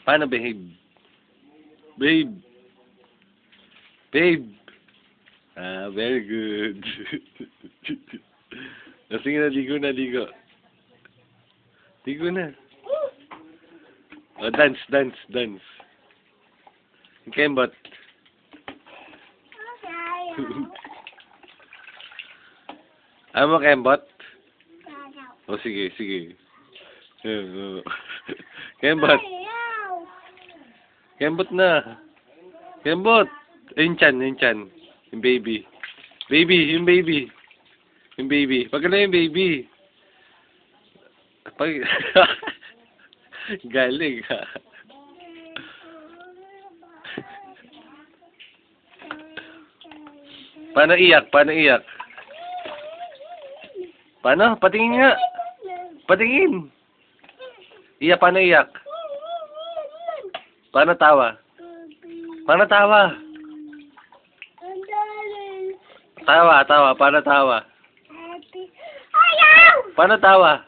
Paano behave? Babe. Babe. Ah, very good. Sige na, ligo na, ligo. Ligo na. Oh, dance, dance, dance. Kembot. Ano mo, Kembot? O, sige, sige. Kembot. Kembot na. Kembot. Yung chan, yung chan. Yung baby. Baby, yung baby. Yung baby. Pag na yung baby. Pag... Galing, ha? Paano iyak? Paano iyak? Paano? Patingin nga. Patingin. Iyak, paano iyak? Paano tawa? Paano tawa? Tawa, tawa. Paano tawa? Paano tawa?